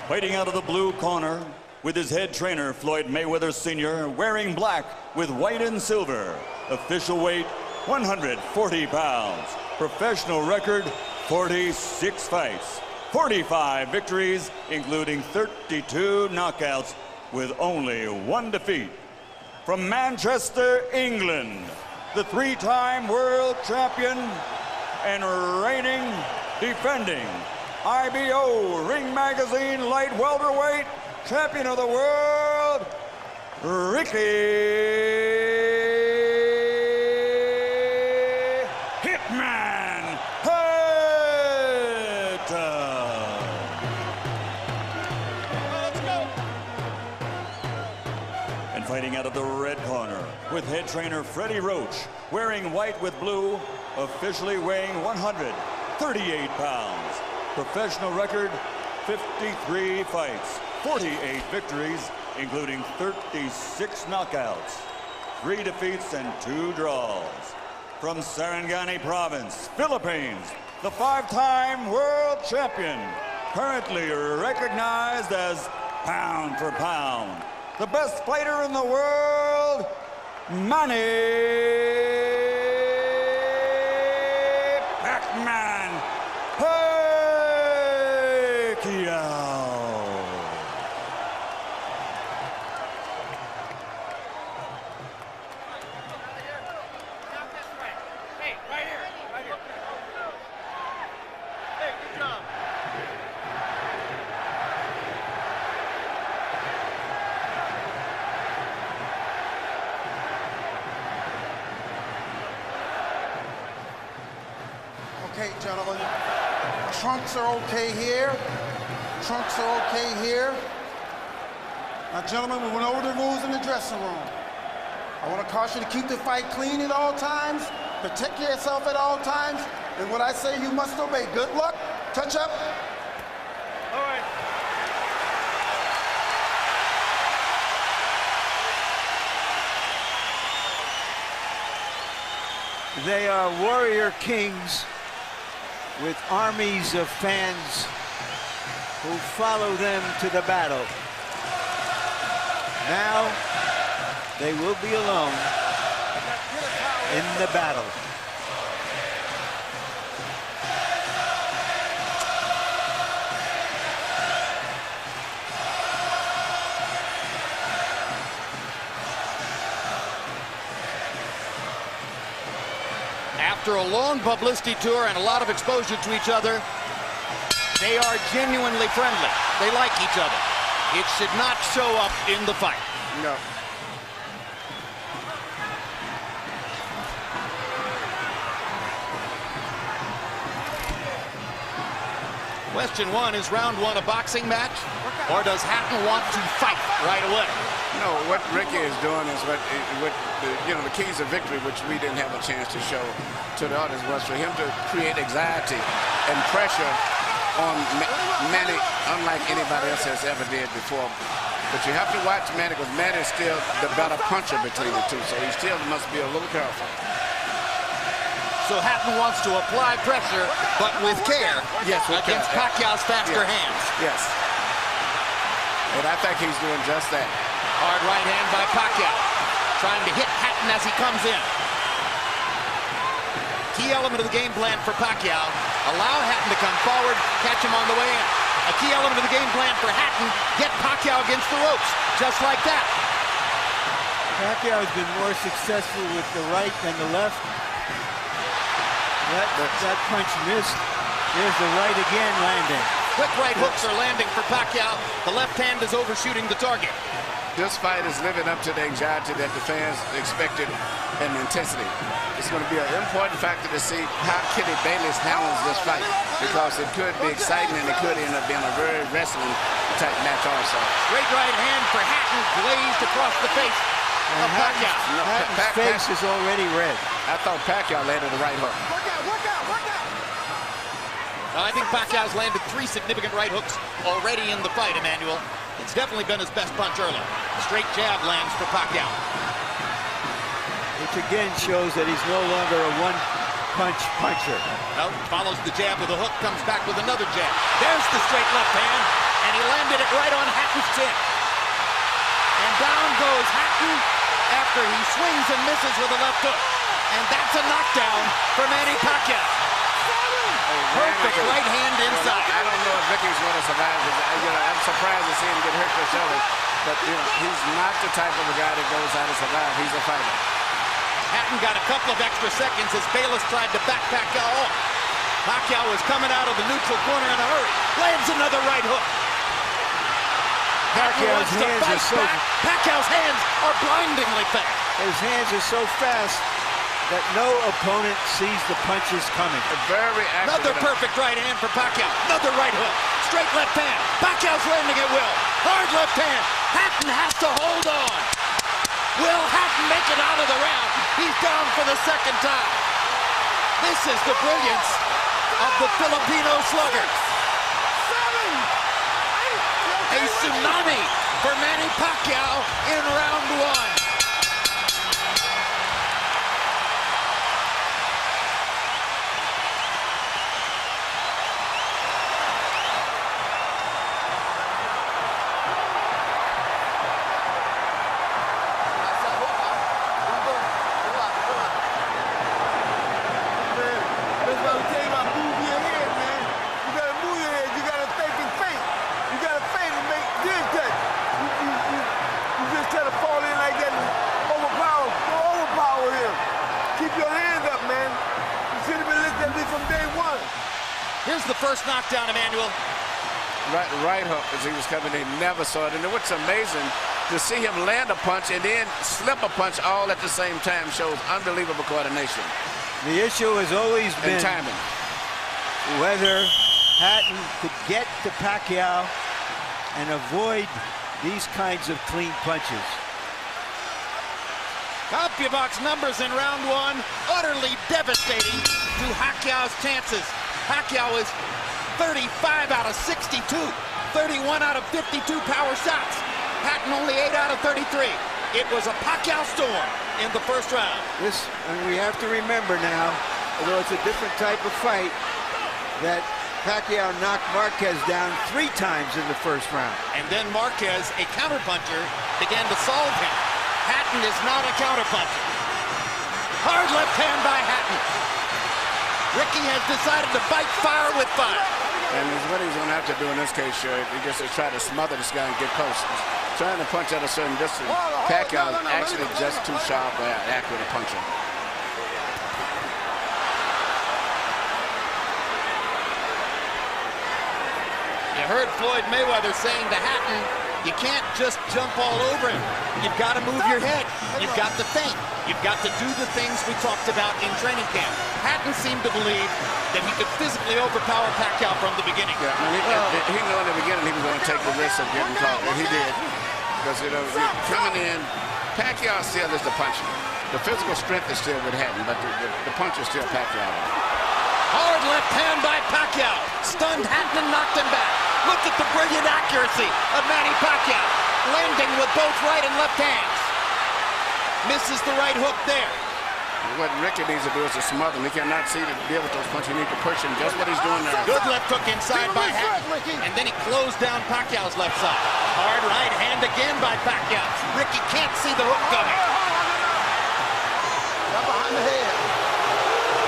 Fighting out of the blue corner with his head trainer, Floyd Mayweather Sr., wearing black with white and silver. Official weight, 140 pounds. Professional record, 46 fights. 45 victories, including 32 knockouts, with only one defeat. From Manchester, England, the three-time world champion and reigning, defending IBO Ring Magazine light welterweight champion of the world, Ricky Hitman Hatton. Let's go. And fighting out of the red corner with head trainer Freddie Roach, wearing white with blue, officially weighing 138 pounds. Professional record, 53 fights, 48 victories, including 36 knockouts, 3 defeats and 2 draws. From Sarangani Province, Philippines, the 5-time world champion, currently recognized as pound for pound, the best fighter in the world, Manny Pacquiao. Okay, gentlemen, trunks are okay here. Trunks are okay here. Now, gentlemen, we went over the rules in the dressing room. I want to caution you to keep the fight clean at all times, protect yourself at all times, and what I say you must obey. Good luck. Touch up. All right. They are warrior kings with armies of fans who follow them to the battle. Now they will be alone in the battle. After a long publicity tour and a lot of exposure to each other, they are genuinely friendly. They like each other. It should not show up in the fight. No. Question one, is round one a boxing match? Or does Hatton want to fight right away? No, what Ricky is doing is what the keys of victory, which we didn't have a chance to show to the audience, was for him to create anxiety and pressure on Manny, unlike anybody else has ever did before. But you have to watch Manny, because Manny is still the better puncher between the two, so he still must be a little careful. So Hatton wants to apply pressure, but with care, yes, against Pacquiao's faster hands. Yes. And I think he's doing just that. Hard right hand by Pacquiao, trying to hit Hatton as he comes in. Key element of the game plan for Pacquiao, allow Hatton to come forward, catch him on the way in. A key element of the game plan for Hatton, get Pacquiao against the ropes, just like that. Pacquiao has been more successful with the right than the left. That punch missed. There's the right again landing. Quick right hooks are landing for Pacquiao. The left hand is overshooting the target. This fight is living up to the anxiety that the fans expected and the intensity. It's going to be an important factor to see how Kenny Bayless handles this fight, because it could be exciting and it could end up being a very wrestling type match also. Great right hand for Hatton, glazed across the face of Pacquiao. Hatton's face is already red. I thought Pacquiao landed the right hook. Work out. I think Pacquiao's landed 3 significant right hooks already in the fight, Emmanuel. It's definitely been his best punch early. Straight jab lands for Pacquiao. Which again shows that he's no longer a one-punch puncher. No, follows the jab with a hook, comes back with another jab. There's the straight left hand, and he landed it right on Hatton's chin. And down goes Hatton after he swings and misses with a left hook. And that's a knockdown for Manny Pacquiao. Perfect right hand inside. I don't know if Ricky's going to survive. I'm surprised to see him get hurt for shoulder. But, he's not the type of a guy that goes out to survive. He's a fighter. Hatton got a couple of extra seconds as Bayless tried to back Pacquiao off. Pacquiao was coming out of the neutral corner in a hurry. Lands another right hook. Pacquiao's hands are so... Pacquiao's hands are blindingly fast. His hands are so fast that no opponent sees the punches coming. Very accurate. Another perfect right hand for Pacquiao. Another right hook. Straight left hand. Pacquiao's landing at will. Hard left hand. Hatton has to hold on. Will Hatton make it out of the round? He's down for the second time. This is the brilliance of the Filipino slugger. A tsunami for Manny Pacquiao in round one. Here's the first knockdown, Emmanuel. Right hook as he was coming in, never saw it. And what's amazing, to see him land a punch and then slip a punch all at the same time shows unbelievable coordination. The issue has always been timing. Whether Hatton could get to Pacquiao and avoid these kinds of clean punches. CompuBox numbers in round one, utterly devastating to Pacquiao's chances. Pacquiao is 35 out of 62, 31 out of 52 power shots. Hatton only 8 out of 33. It was a Pacquiao storm in the first round. And we have to remember now, although it's a different type of fight, that Pacquiao knocked Marquez down 3 times in the first round. And then Marquez, a counterpuncher, began to solve him. Hatton is not a counterpuncher. Hard left hand by Hatton. Ricky has decided to fight fire with fire. And what he's going to have to do in this case, he just to try to smother this guy and get close. He's trying to punch at a certain distance. Pacquiao is actually just too sharp or accurate a puncher. You heard Floyd Mayweather saying to Hatton, you can't just jump all over him. You've got to move your head. You've got to think. You've got to do the things we talked about in training camp. Hatton seemed to believe that he could physically overpower Pacquiao from the beginning. Yeah, he knew in the beginning he was going to take the risk of getting caught, and he did. Because, coming in, Pacquiao still is the puncher. The physical strength is still with Hatton, but the punch is still Pacquiao. Hard left hand by Pacquiao. Stunned Hatton and knocked him back. Look at the brilliant accuracy of Manny Pacquiao. Landing with both right and left hands. Misses the right hook there. What Ricky needs to do is to smother him. He cannot see to deal with those punches. He needs to push him. Just what he's doing now. Good left hook inside by Hatton. And then he closed down Pacquiao's left side. Hard right hand again by Pacquiao. Ricky can't see the hook coming. Behind the head.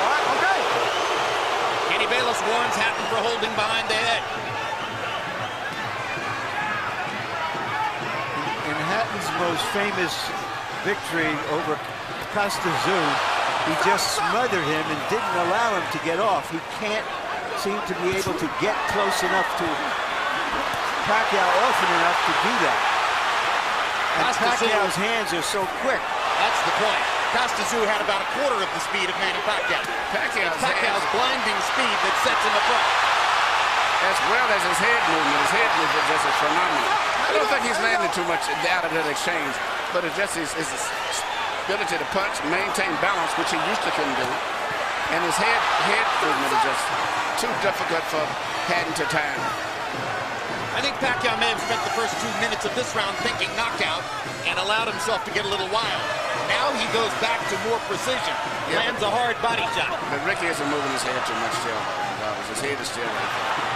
All right, okay. Kenny Bayless warns Hatton for holding behind the head. In Hatton's most famous victory over Costa Zoo, he just smothered him and didn't allow him to get off. He can't seem to be able to get close enough to Pacquiao often enough to do that. And Pacquiao's hands are so quick. That's the point. Costa Zoo had about a quarter of the speed of Manny Pacquiao. Pacquiao's blinding speed that sets him apart. As well as his head movement. His head movement just is phenomenal. I don't think he's landing too much out of that exchange, but it's just his ability to punch, maintain balance, which he used to couldn't do. And his head movement is just too difficult for Hatton to time. I think Pacquiao may have spent the first 2 minutes of this round thinking knockout and allowed himself to get a little wild. Now he goes back to more precision. Lands a hard body shot. But Ricky isn't moving his head too much still. His head is still right there.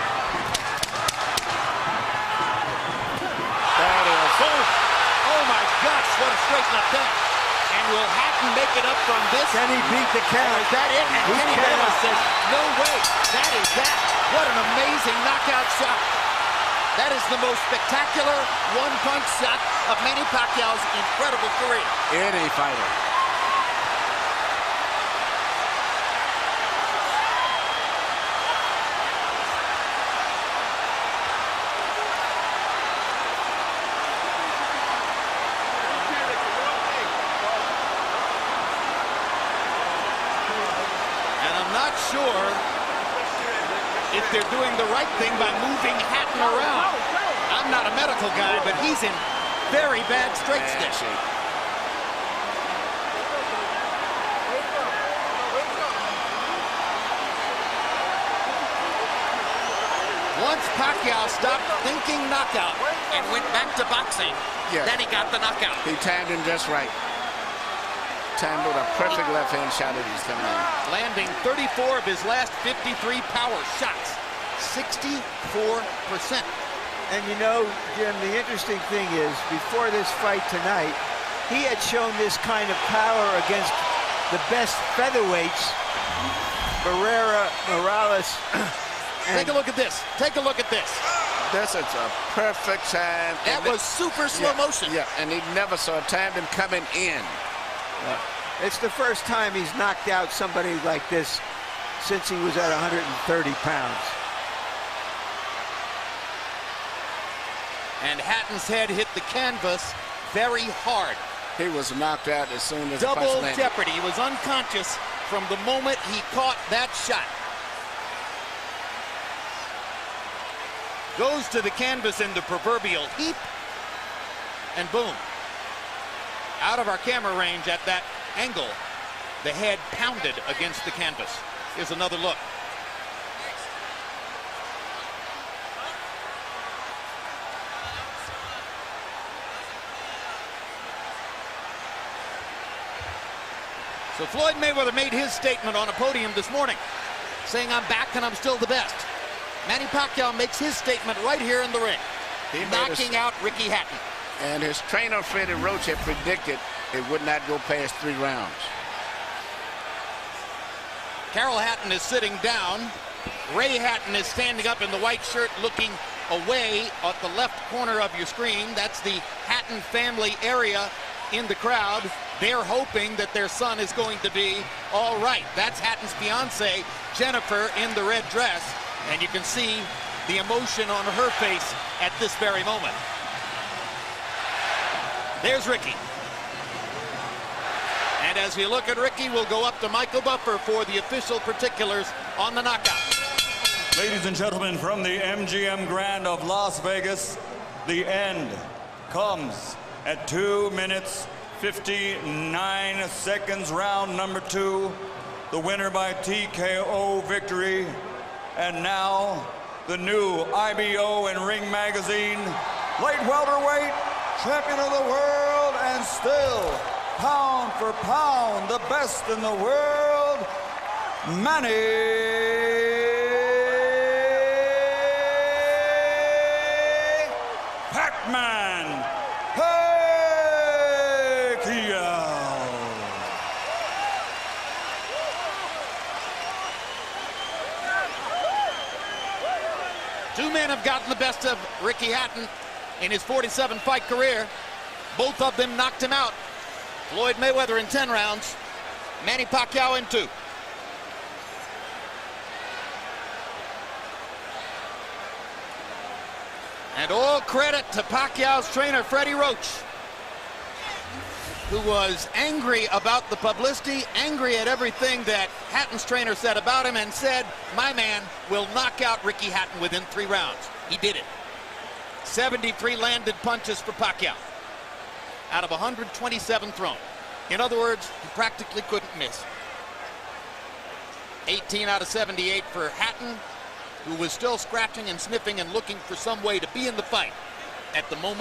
straight left hand. And will Hatton make it up from this? Can he beat the count? Is that it? And He Kenny cannot. Bayless says, no way. That is that. What an amazing knockout shot. That is the most spectacular one-punch shot of Manny Pacquiao's incredible career. Any fighter. And I'm not sure if they're doing the right thing by moving Hatton around. I'm not a medical guy, but he's in very bad straight stick. Once Pacquiao stopped thinking knockout and went back to boxing, then he got the knockout. He timed him just right. Timed with a perfect left hand shot as he's coming in. Landing 34 of his last 53 power shots. 64%. And you know, Jim, the interesting thing is, before this fight tonight, he had shown this kind of power against the best featherweights, Morales. Take a look at this. Take a look at this. This is a perfect time. That was super slow motion. Yeah, and he never saw timed him coming in. It's the first time he's knocked out somebody like this since he was at 130 pounds. And Hatton's head hit the canvas very hard. He was knocked out as soon as the punch Double landed. jeopardy. He was unconscious from the moment he caught that shot. Goes to the canvas in the proverbial heap, and boom. Out of our camera range at that angle, the head pounded against the canvas. Here's another look. So Floyd Mayweather made his statement on a podium this morning, saying, I'm back and I'm still the best. Manny Pacquiao makes his statement right here in the ring, knocking out Ricky Hatton. And his trainer, Freddie Roach, had predicted it would not go past 3 rounds. Carol Hatton is sitting down. Ray Hatton is standing up in the white shirt looking away at the left corner of your screen. That's the Hatton family area in the crowd. They're hoping that their son is going to be all right. That's Hatton's fiance, Jennifer, in the red dress. And you can see the emotion on her face at this very moment. There's Ricky. And as we look at Ricky, we'll go up to Michael Buffer for the official particulars on the knockout. Ladies and gentlemen, from the MGM Grand of Las Vegas, the end comes at 2 minutes, 59 seconds, round number 2. The winner by TKO victory. And now, the new IBO and Ring Magazine light welterweight champion of the world, and still, pound for pound, the best in the world, Manny Pacquiao. Two men have gotten the best of Ricky Hatton in his 47-fight career. Both of them knocked him out. Floyd Mayweather in 10 rounds, Manny Pacquiao in 2. And all credit to Pacquiao's trainer, Freddie Roach, who was angry about the publicity, angry at everything that Hatton's trainer said about him, and said, my man will knock out Ricky Hatton within 3 rounds. He did it. 73 landed punches for Pacquiao out of 127 thrown. In other words, he practically couldn't miss. 18 out of 78 for Hatton, who was still scratching and sniffing and looking for some way to be in the fight at the moment